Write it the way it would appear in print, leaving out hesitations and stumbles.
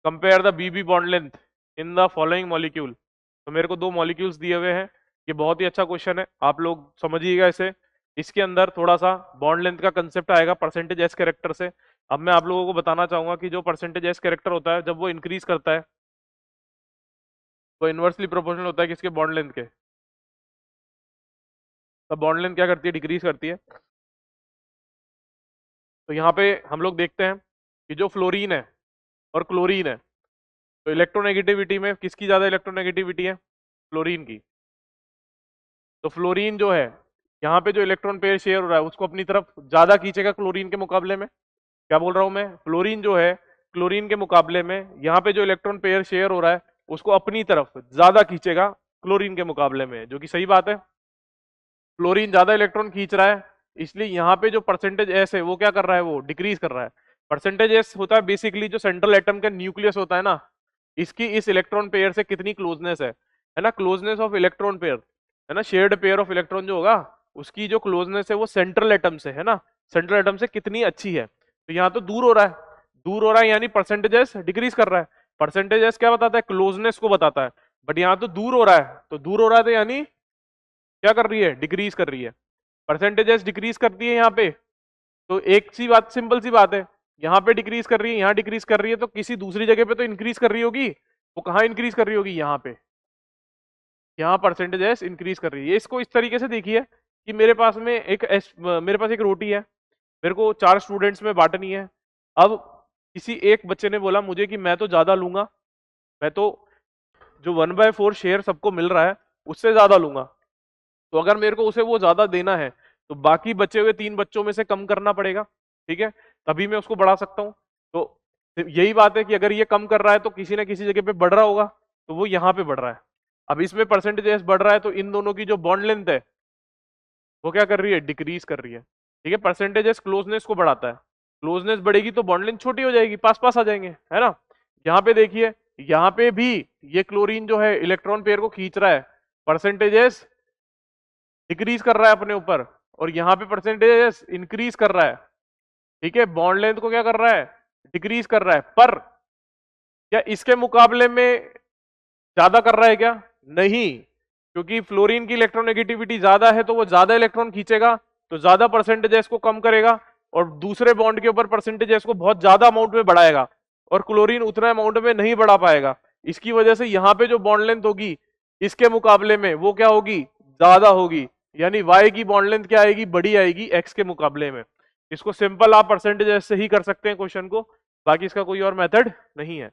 Compare the BB bond length in the following molecule. तो मेरे को दो मॉलिक्यूल्स दिए हुए हैं, ये बहुत ही अच्छा क्वेश्चन है, आप लोग समझिएगा इसे। इसके अंदर थोड़ा सा बॉन्ड लेंथ का कंसेप्ट आएगा परसेंटेज एस कैरेक्टर से। अब मैं आप लोगों को बताना चाहूंगा कि जो परसेंटेज एस कैरेक्टर होता है जब वो इंक्रीज करता है वो इनवर्सली प्रोपोर्शनल होता है किसके, बॉन्ड लेंथ के। तब बॉन्ड लेंथ क्या करती है, डिक्रीज करती है। तो यहाँ पे हम लोग देखते हैं कि जो फ्लोरीन है और क्लोरीन है, तो इलेक्ट्रोनेगेटिविटी में किसकी ज्यादा इलेक्ट्रोनेगेटिविटी है, फ्लोरीन की। तो फ्लोरीन जो है यहाँ पे जो इलेक्ट्रॉन पेयर शेयर हो रहा है उसको अपनी तरफ ज्यादा खींचेगा क्लोरीन के मुकाबले में। क्या बोल रहा हूं मैं, फ्लोरीन जो है क्लोरीन के मुकाबले में यहाँ पे जो इलेक्ट्रॉन पेयर शेयर हो रहा है उसको अपनी तरफ ज्यादा खींचेगा क्लोरीन के मुकाबले में, जो कि सही बात है। फ्लोरीन ज्यादा इलेक्ट्रॉन खींच रहा है, इसलिए यहाँ पे जो परसेंटेज एस है वो क्या कर रहा है, वो डिक्रीज कर रहा है। परसेंटेज एस होता है बेसिकली जो सेंट्रल एटम का न्यूक्लियस होता है ना, इसकी इस इलेक्ट्रॉन पेयर से कितनी क्लोजनेस है ना, क्लोजनेस ऑफ इलेक्ट्रॉन पेयर, है ना, शेयर्ड पेयर ऑफ इलेक्ट्रॉन जो होगा उसकी जो क्लोजनेस है वो सेंट्रल एटम से, है ना, सेंट्रल एटम से कितनी अच्छी है। तो यहाँ तो दूर हो रहा है, दूर हो रहा है यानी परसेंटेज एस डिक्रीज कर रहा है। परसेंटेज एस क्या बताता है, क्लोजनेस को बताता है, बट यहाँ तो दूर हो रहा है, तो दूर हो रहा है तो यानी क्या कर रही है, डिक्रीज कर रही है। परसेंटेजेस डिक्रीज करती है यहाँ पे, तो एक सी बात, सिंपल सी बात है, यहाँ पे डिक्रीज कर रही है, यहाँ डिक्रीज कर रही है, तो किसी दूसरी जगह पे तो इंक्रीज कर रही होगी। वो कहाँ इंक्रीज कर रही होगी, यहाँ पे, यहाँ परसेंटेजेस इंक्रीज कर रही है। इसको इस तरीके से देखिए कि मेरे पास में मेरे पास एक रोटी है, मेरे को 4 स्टूडेंट्स में बांटनी है। अब किसी एक बच्चे ने बोला मुझे कि मैं तो ज्यादा लूंगा, मैं तो जो 1/4 शेयर सबको मिल रहा है उससे ज्यादा लूंगा। तो अगर मेरे को उसे वो ज्यादा देना है तो बाकी बचे हुए 3 बच्चों में से कम करना पड़ेगा, ठीक है, तभी मैं उसको बढ़ा सकता हूँ। तो यही बात है कि अगर ये कम कर रहा है तो किसी ना किसी जगह पे बढ़ रहा होगा, तो वो यहाँ पे बढ़ रहा है। अब इसमें परसेंटेज बढ़ रहा है तो इन दोनों की जो बॉन्ड लेंथ है वो क्या कर रही है, डिक्रीज कर रही है, ठीक है। परसेंटेज क्लोजनेस को बढ़ाता है, क्लोजनेस बढ़ेगी तो बॉन्ड लेंथ छोटी हो जाएगी, पास पास आ जाएंगे, है ना। यहाँ पे देखिए, यहाँ पे भी ये क्लोरीन जो है इलेक्ट्रॉन पेयर को खींच रहा है, परसेंटेजेस डिक्रीज कर रहा है अपने ऊपर, और यहाँ पे परसेंटेज इंक्रीज कर रहा है, ठीक है। बॉन्ड लेंथ को क्या कर रहा है, डिक्रीज कर रहा है, पर क्या इसके मुकाबले में ज्यादा कर रहा है क्या, नहीं, क्योंकि फ्लोरीन की इलेक्ट्रोनेगेटिविटी ज्यादा है तो वो ज्यादा इलेक्ट्रॉन खींचेगा, तो ज्यादा परसेंटेज को कम करेगा, और दूसरे बॉन्ड के ऊपर परसेंटेज को बहुत ज्यादा अमाउंट में बढ़ाएगा, और क्लोरीन उतना अमाउंट में नहीं बढ़ा पाएगा। इसकी वजह से यहाँ पे जो बॉन्ड लेंथ होगी इसके मुकाबले में वो क्या होगी, ज्यादा होगी, यानी वाई की बॉन्ड लेंथ क्या आएगी, बड़ी आएगी एक्स के मुकाबले में। इसको सिंपल आप परसेंटेज से ही कर सकते हैं क्वेश्चन को, बाकी इसका कोई और मेथड नहीं है।